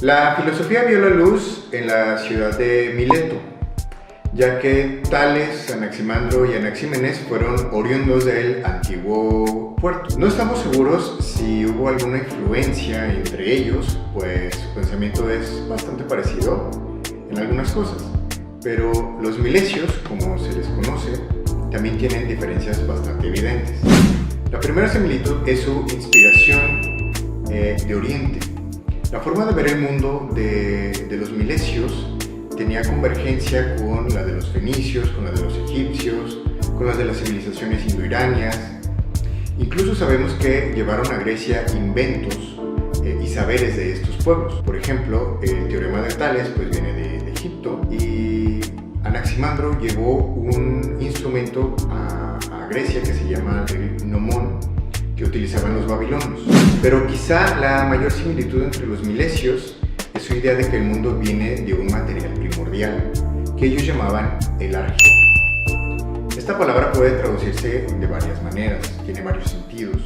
La filosofía vio la luz en la ciudad de Mileto, ya que Tales, Anaximandro y Anaxímenes fueron oriundos del antiguo puerto. No estamos seguros si hubo alguna influencia entre ellos, pues su pensamiento es bastante parecido en algunas cosas, pero los milesios, como se les conoce, también tienen diferencias bastante evidentes. La primera similitud es su inspiración de Oriente. La forma de ver el mundo de los milesios tenía convergencia con la de los fenicios, con la de los egipcios, con la de las civilizaciones indoiranias. Incluso sabemos que llevaron a Grecia inventos y saberes de estos pueblos. Por ejemplo, el teorema de Tales pues, viene de Egipto, y Anaximandro llevó un instrumento a Grecia que se llama el gnomón, que utilizaban los babilonios. Pero quizá la mayor similitud entre los milesios es su idea de que el mundo viene de un material primordial, que ellos llamaban el arjé. Esta palabra puede traducirse de varias maneras, tiene varios sentidos.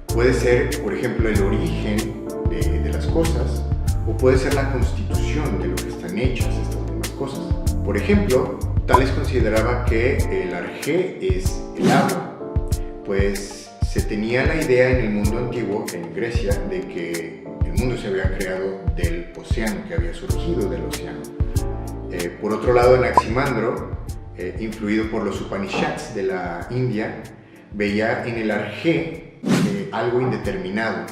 Puede ser, por ejemplo, el origen de las cosas, o puede ser la constitución de lo que están hechas estas mismas cosas. Por ejemplo, Tales consideraba que el arjé es el agua, pues se tenía la idea en el mundo antiguo, en Grecia, de que el mundo se había creado del océano, que había surgido del océano. Por otro lado, Anaximandro, influido por los Upanishads de la India, veía en el arjé algo indeterminado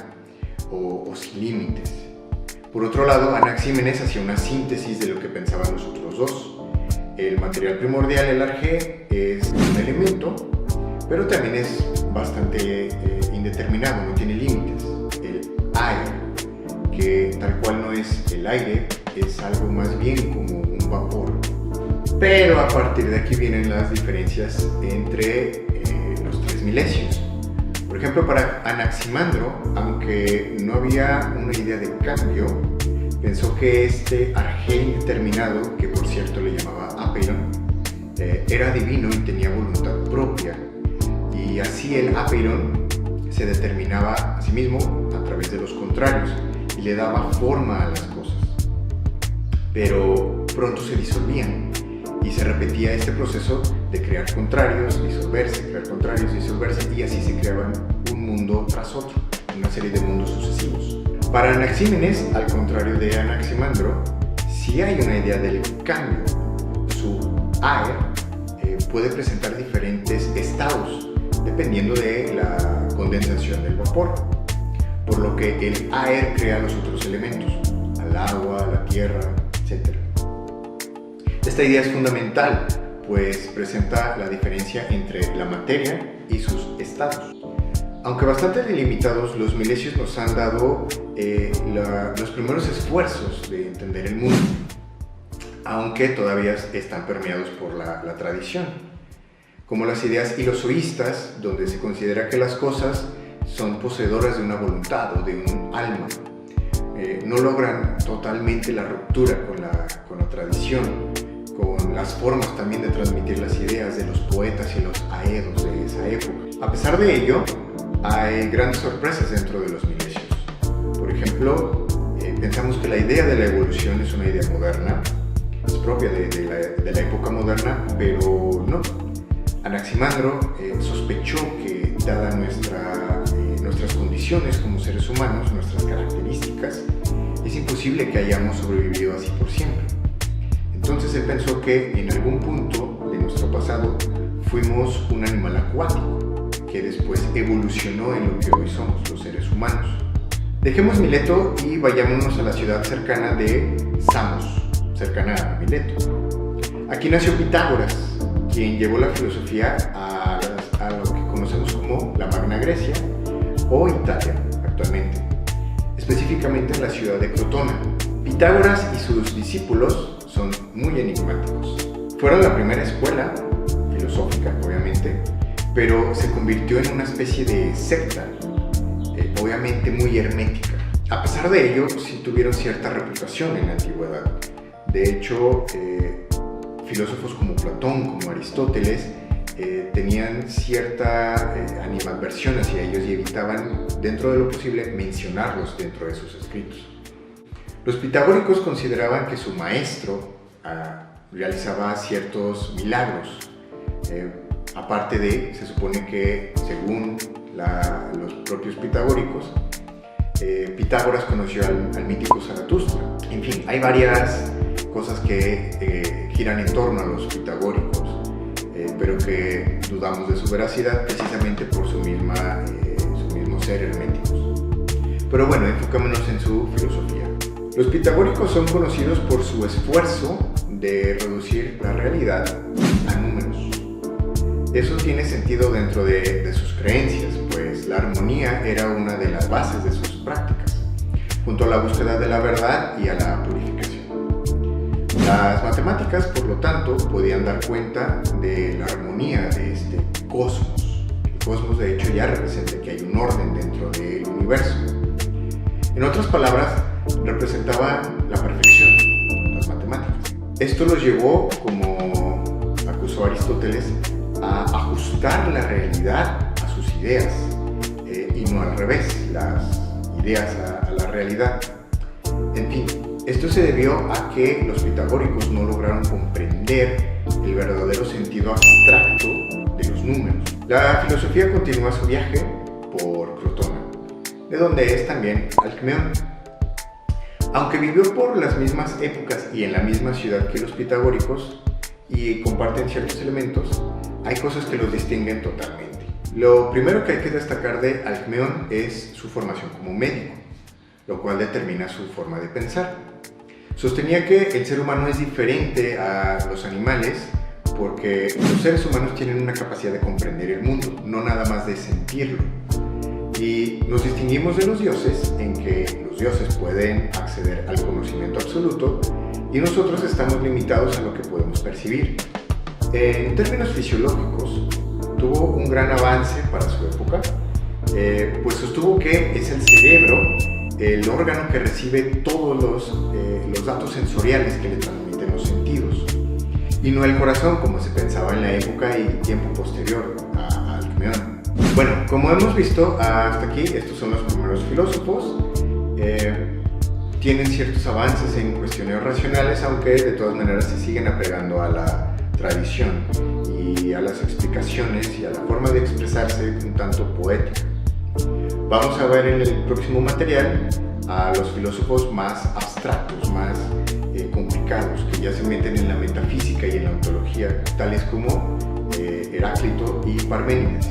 o sin límites. Por otro lado, Anaxímenes hacía una síntesis de lo que pensaban los otros dos. El material primordial, el arjé, es un elemento, pero también es bastante indeterminado, no tiene límites. El aire, que tal cual no es el aire, es algo más bien como un vapor. Pero a partir de aquí vienen las diferencias entre los tres milesios. Por ejemplo, para Anaximandro, aunque no había una idea de cambio, pensó que este arjé indeterminado, que por cierto le llamaba apeiron, era divino y tenía voluntad propia, y así el apeiron se determinaba a sí mismo a través de los contrarios y le daba forma a las cosas. Pero pronto se disolvían y se repetía este proceso de crear contrarios, disolverse, crear contrarios, disolverse, y así se creaban un mundo tras otro, una serie de mundos sucesivos. Para Anaxímenes, al contrario de Anaximandro, sí hay una idea del cambio. Su aer puede presentar diferentes estados dependiendo de la condensación del vapor, por lo que el aer crea los otros elementos, al agua, a la tierra, etc. Esta idea es fundamental, pues presenta la diferencia entre la materia y sus estados. Aunque bastante delimitados, los milesios nos han dado los primeros esfuerzos de entender el mundo, aunque todavía están permeados por la tradición, como las ideas ilozoístas, donde se considera que las cosas son poseedoras de una voluntad o de un alma. No logran totalmente la ruptura con la tradición, con las formas también de transmitir las ideas de los poetas y los aedos de esa época. A pesar de ello, hay grandes sorpresas dentro de los milesios. Por ejemplo, pensamos que la idea de la evolución es una idea moderna, es propia de la época moderna, pero no. Anaximandro sospechó que, dadas nuestras condiciones como seres humanos, nuestras características, es imposible que hayamos sobrevivido así por siempre. Entonces él pensó que en algún punto de nuestro pasado fuimos un animal acuático, que después evolucionó en lo que hoy somos, los seres humanos. Dejemos Mileto y vayámonos a la ciudad cercana de Samos, cercana a Mileto. Aquí nació Pitágoras, quien llevó la filosofía a lo que conocemos como la Magna Grecia o Italia actualmente, específicamente en la ciudad de Crotona. Pitágoras y sus discípulos son muy enigmáticos. Fueron la primera escuela filosófica, obviamente, pero se convirtió en una especie de secta, obviamente muy hermética. A pesar de ello, sí tuvieron cierta reputación en la antigüedad. De hecho, filósofos como Platón, como Aristóteles, tenían cierta animadversión hacia ellos y evitaban, dentro de lo posible, mencionarlos dentro de sus escritos. Los pitagóricos consideraban que su maestro realizaba ciertos milagros. Aparte de, se supone que según los propios pitagóricos, Pitágoras conoció al mítico Zaratustra. En fin, hay varias cosas que giran en torno a los pitagóricos, pero que dudamos de su veracidad precisamente por su mismo ser herméticos. Pero bueno, enfocémonos en su filosofía. Los pitagóricos son conocidos por su esfuerzo de reducir la realidad a números. Eso tiene sentido dentro de sus creencias, pues la armonía era una de las bases de sus prácticas, junto a la búsqueda de la verdad y a la purificación. Las matemáticas, por lo tanto, podían dar cuenta de la armonía de este cosmos. El cosmos, de hecho, ya representa que hay un orden dentro del universo. En otras palabras, representaba la perfección, las matemáticas. Esto los llevó, como acusó Aristóteles, a ajustar la realidad a sus ideas y no al revés, las ideas a la realidad. En fin, esto se debió a que los pitagóricos no lograron comprender el verdadero sentido abstracto de los números. La filosofía continúa su viaje por Crotona, de donde es también Alcmeón. Aunque vivió por las mismas épocas y en la misma ciudad que los pitagóricos y comparten ciertos elementos, hay cosas que los distinguen totalmente. Lo primero que hay que destacar de Alcmeón es su formación como médico, lo cual determina su forma de pensar. Sostenía que el ser humano es diferente a los animales porque los seres humanos tienen una capacidad de comprender el mundo, no nada más de sentirlo. Y nos distinguimos de los dioses en que los dioses pueden acceder al conocimiento absoluto y nosotros estamos limitados a lo que podemos percibir. En términos fisiológicos, tuvo un gran avance para su época, pues sostuvo que es el cerebro el órgano que recibe todos los datos sensoriales que le transmiten los sentidos, y no el corazón como se pensaba en la época y tiempo posterior a Alcmeón. Bueno, como hemos visto hasta aquí, estos son los primeros filósofos. Tienen ciertos avances en cuestiones racionales, aunque de todas maneras se siguen apegando a la tradición y a las explicaciones y a la forma de expresarse un tanto poética. Vamos a ver en el próximo material a los filósofos más abstractos, más complicados, que ya se meten en la metafísica y en la ontología, tales como Heráclito y Parménides.